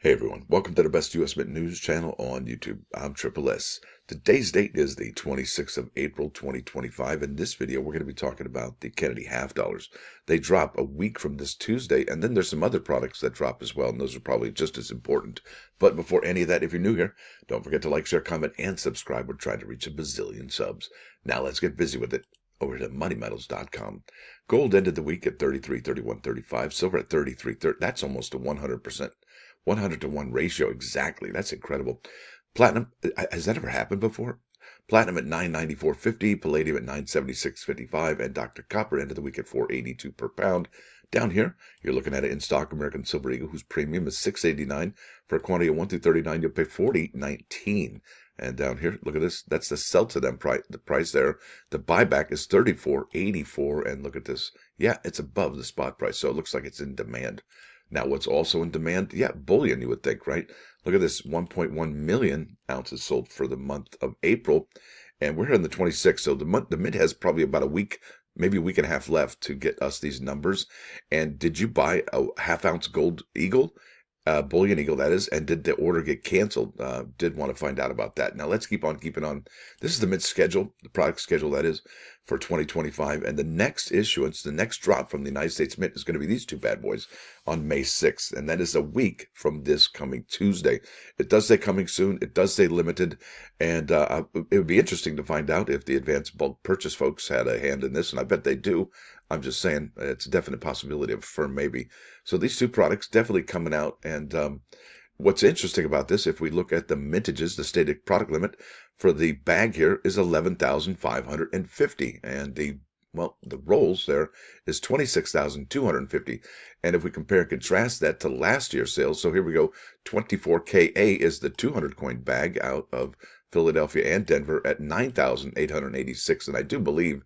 Hey everyone, welcome to the best US Mint news channel on YouTube. I'm Triple S. Today's date is the 26th of April 2025. In this video, we're going to be talking about the Kennedy half dollars. They drop a week from this Tuesday, and then there's some other products that drop as well, and those are probably just as important. But before any of that, if you're new here, don't forget to like, share, comment, and subscribe. We're trying to reach a bazillion subs. Now let's get busy with it. Over to moneymetals.com. Gold ended the week at 33, 31, 35. Silver at 33, 30. That's almost a 100%. 100 to 1 ratio exactly. That's incredible. Platinum, has that ever happened before? Platinum at 994.50, palladium at 976.55, and Dr. Copper ended the week at 482 per pound. Down here, you're looking at an in-stock American Silver Eagle, whose premium is $6.89. For a quantity of 1 through 39, you'll pay $40.19. And down here, look at this. That's the sell to them price. The price there. The buyback is $34.84. And look at this. Yeah, it's above the spot price, so it looks like it's in demand. Now, what's also in demand? Yeah, bullion, you would think, right? Look at this, 1.1 million ounces sold for the month of April, and we're here in the 26th, so the mint has probably about a week, maybe a week and a half left to get us these numbers. And did you buy a half-ounce gold eagle? Bullion eagle, that is, and did the order get canceled? Did want to find out about that. Now, let's keep on keeping on. This is the mint schedule, the product schedule, that is, for 2025. And the next issuance, the next drop from the United States Mint is going to be these two bad boys on May 6th. And that is a week from this coming Tuesday. It does say coming soon. It does say limited. And it would be interesting to find out if the advanced bulk purchase folks had a hand in this. And I bet they do. I'm just saying it's a definite possibility of a firm maybe. So these two products definitely coming out. And what's interesting about this, if we look at the mintages, the stated product limit for the bag here is 11,550. And the rolls there is 26,250. And if we compare and contrast that to last year's sales, so here we go, 24KA is the 200 coin bag out of Philadelphia and Denver at 9,886. And I do believe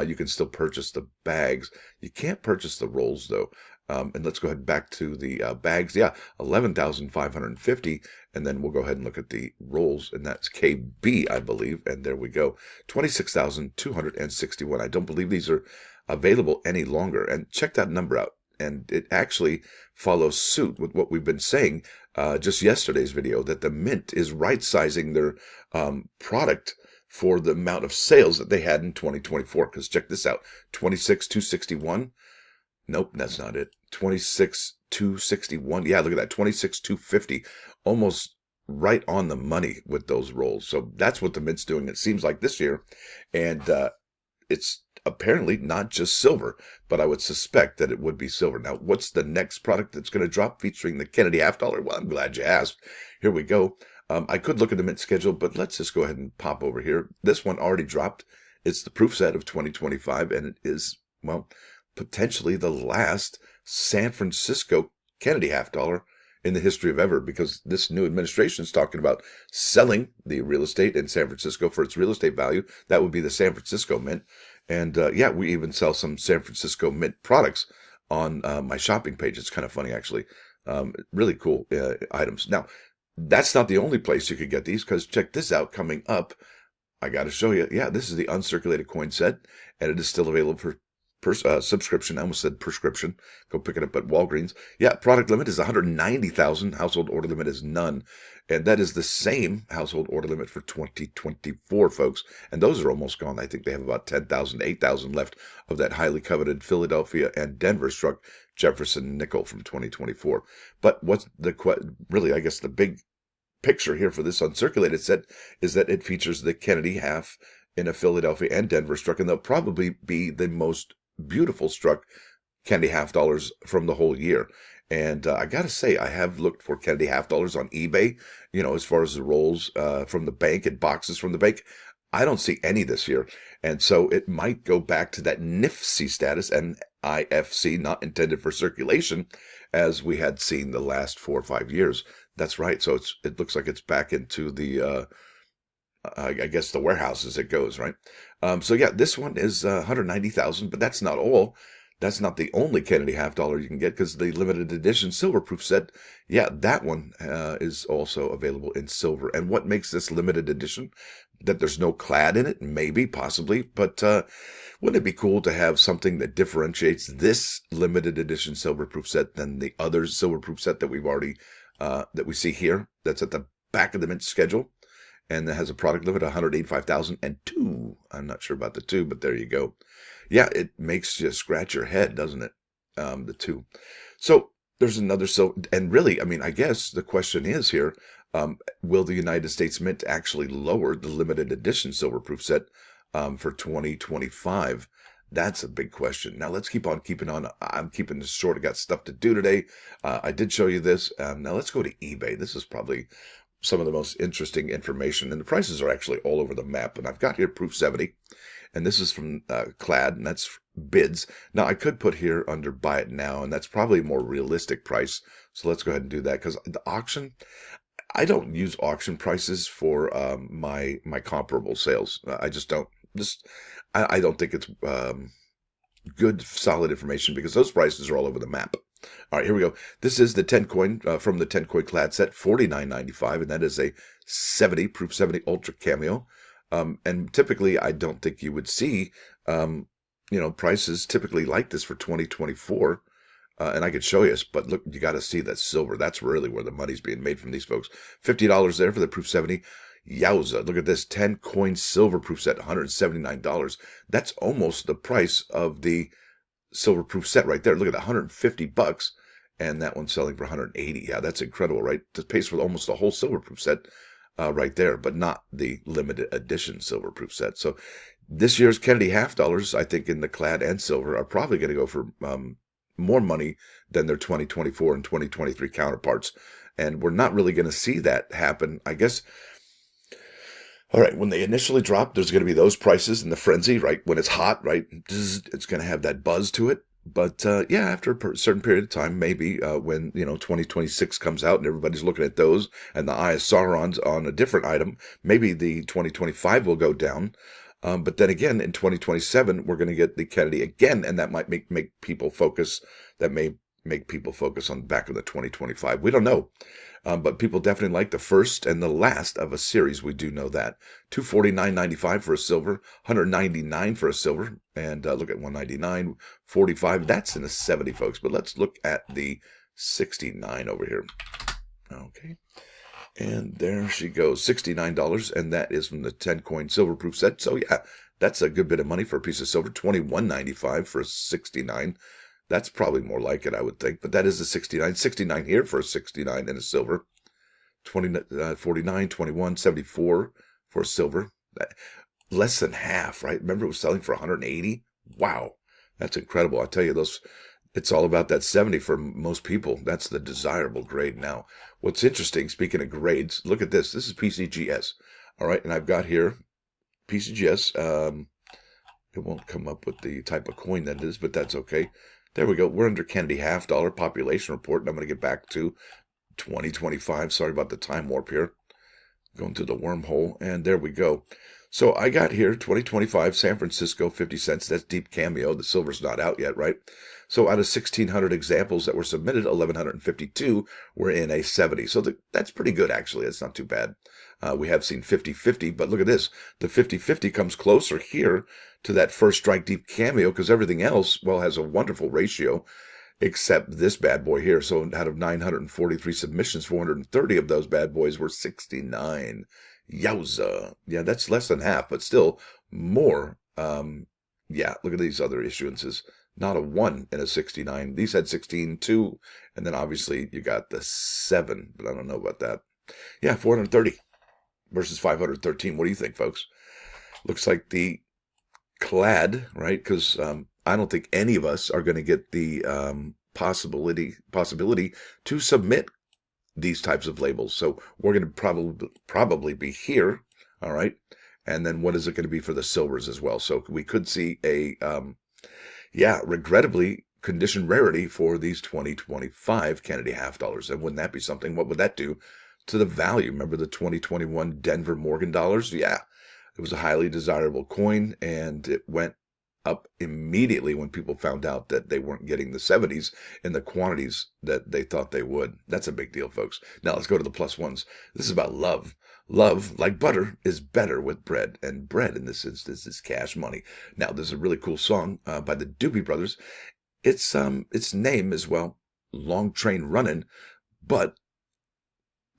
you can still purchase the bags. You can't purchase the rolls, though. And let's go ahead back to the bags. Yeah, 11,550. And then we'll go ahead and look at the rolls, and that's KB, I believe. And there we go, 26,261. I don't believe these are available any longer. And check that number out. And it actually follows suit with what we've been saying just yesterday's video, that the Mint is right-sizing their product for the amount of sales that they had in 2024. Because check this out, 26,261. Nope, that's not it. 26,261. Yeah, look at that, 26,250. Almost right on the money with those rolls. So that's what the Mint's doing, it seems like, this year. And it's apparently not just silver, but I would suspect that it would be silver. Now, what's the next product that's going to drop featuring the Kennedy half dollar? Well, I'm glad you asked. Here we go. I could look at the Mint schedule, but let's just go ahead and pop over here. This one already dropped. It's the proof set of 2025, and it is, well, potentially the last San Francisco Kennedy half dollar in the history of ever, because this new administration is talking about selling the real estate in San Francisco for its real estate value. That would be the San Francisco Mint. And yeah, we even sell some San Francisco Mint products on my shopping page. It's kind of funny, actually. Really cool items. Now, that's not the only place you could get these, because check this out. Coming up, I got to show you. Yeah, this is the uncirculated coin set, and it is still available for subscription. I almost said prescription. Go pick it up at Walgreens. Yeah, product limit is 190,000. Household order limit is none. And that is the same household order limit for 2024, folks. And those are almost gone. I think they have about 10,000, 8,000 left of that highly coveted Philadelphia and Denver struck Jefferson nickel from 2024. But what's really, I guess, the big picture here for this uncirculated set is that it features the Kennedy half in a Philadelphia and Denver struck, and they'll probably be the most beautiful struck Kennedy half dollars from the whole year. And I gotta say, I have looked for Kennedy half dollars on eBay, as far as the rolls from the bank and boxes from the bank. I don't see any this year. And so it might go back to that NIFC status, NIFC, not intended for circulation, as we had seen the last 4 or 5 years. That's right. So it looks like it's back into the I guess the warehouse as it goes, right? So yeah, this one is 190,000, but that's not all. That's not the only Kennedy half dollar you can get, because the limited edition silver proof set, yeah, that one is also available in silver. And what makes this limited edition? That there's no clad in it? Maybe, possibly, but wouldn't it be cool to have something that differentiates this limited edition silver proof set than the other silver proof set that we've already that we see here. That's at the back of the mint schedule. And that has a product limit of 185,002. I'm not sure about the 2, but there you go. Yeah, it makes you scratch your head, doesn't it? The 2. So there's another. So, and really, I mean, I guess the question is here, will the United States Mint actually lower the limited edition silverproof set for 2025? That's a big question. Now let's keep on keeping on. I'm keeping this short. I got stuff to do today. I did show you this. Now let's go to eBay. This is probably some of the most interesting information, and the prices are actually all over the map. And I've got here proof 70, and this is from Clad, and that's bids. Now I could put here under buy it now, and that's probably a more realistic price. So let's go ahead and do that, because the auction, I don't use auction prices for my comparable sales. I just don't. I don't think it's good, solid information, because those prices are all over the map. All right, here we go. This is the 10 coin from the 10 coin Clad set, $49.95, and that is a 70 proof 70 ultra cameo. And typically, I don't think you would see, prices typically like this for 2024. And I could show you, but look, you got to see that silver. That's really where the money's being made from these folks. $50 there for the proof 70. Yowza, look at this 10 coin silver proof set, $179. That's almost the price of the silver proof set right there. Look at that, $150, and that one's selling for $180. Yeah, that's incredible, right? It pays for almost the whole silver proof set right there, but not the limited edition silver proof set. So this year's Kennedy half dollars, I think, in the Clad and silver are probably going to go for more money than their 2024 and 2023 counterparts, and we're not really going to see that happen, I guess. All right, when they initially drop, there's going to be those prices in the frenzy, right? When it's hot, right? It's going to have that buzz to it. But yeah, after a certain period of time, maybe when 2026 comes out and everybody's looking at those, and the Eye of Sauron's on a different item, maybe the 2025 will go down. But then again, in 2027, we're going to get the Kennedy again, and that might make people focus. That may make people focus on the back of the 2025. We don't know. But people definitely like the first and the last of a series. We do know that. $249.95 for a silver, $199 for a silver, and look at $199, $45. That's in the 70, folks. But let's look at the 69 over here. Okay. And there she goes, $69, and that is from the 10 coin silver proof set. So yeah, that's a good bit of money for a piece of silver. $21.95 for a 69. That's probably more like it, I would think. But that is a 69. 69 here for a 69 and a silver. 49, 21, 74 for a silver. Less than half, right? Remember, it was selling for 180. Wow, that's incredible. I tell you, it's all about that 70 for most people. That's the desirable grade now. What's interesting, speaking of grades, look at this. This is PCGS. All right, and I've got here PCGS. It won't come up with the type of coin that it is, but that's okay. There we go. We're under Kennedy half dollar population report, and I'm going to get back to 2025. Sorry about the time warp here. Going through the wormhole, and there we go. So I got here 2025 San Francisco 50 cents. That's deep cameo. The silver's not out yet, right? So out of 1,600 examples that were submitted, 1,152 were in a 70. So that's pretty good, actually. It's not too bad. We have seen 50-50, but look at this. The 50-50 comes closer here to that first strike deep cameo, because everything else, well, has a wonderful ratio, except this bad boy here. So out of 943 submissions, 430 of those bad boys were 69. Yowza. Yeah, that's less than half, but still more. Yeah, look at these other issuances. Not a 1 in a 69. These had 16, 2, and then obviously you got the 7, but I don't know about that. Yeah, 430 versus 513. What do you think, folks? Looks like the Clad, right? Because I don't think any of us are going to get the possibility to submit these types of labels. So we're going to probably be here, all right? And then what is it going to be for the silvers as well? So we could see a, regrettably, condition rarity for these 2025 Kennedy half dollars. And wouldn't that be something? What would that do to the value? Remember the 2021 Denver Morgan dollars? Yeah, it was a highly desirable coin, and it went up immediately when people found out that they weren't getting the 70s in the quantities that they thought they would. That's a big deal, folks. Now let's go to the plus ones. This is about love. Love, like butter, is better with bread, and bread in this instance is cash money. Now, there's a really cool song by the Doobie Brothers. Its name is, well, Long Train Runnin', but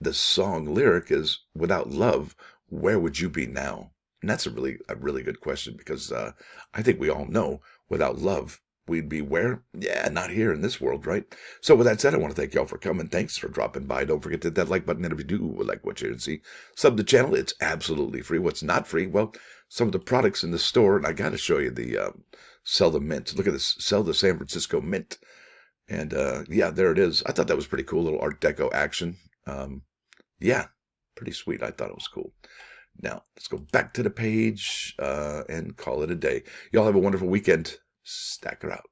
the song lyric is, without love, where would you be now? And that's a really good question, because I think we all know, without love, we'd be where? Yeah, not here in this world, right? So with that said, I want to thank y'all for coming. Thanks for dropping by. Don't forget to hit that like button. And if you do like what you see, sub the channel. It's absolutely free. What's not free? Well, some of the products in the store. And I got to show you the Sell the Mint. Look at this. Sell the San Francisco Mint. And yeah, there it is. I thought that was pretty cool. Little Art Deco action. Yeah, pretty sweet. I thought it was cool. Now, let's go back to the page and call it a day. Y'all have a wonderful weekend. Stacker out.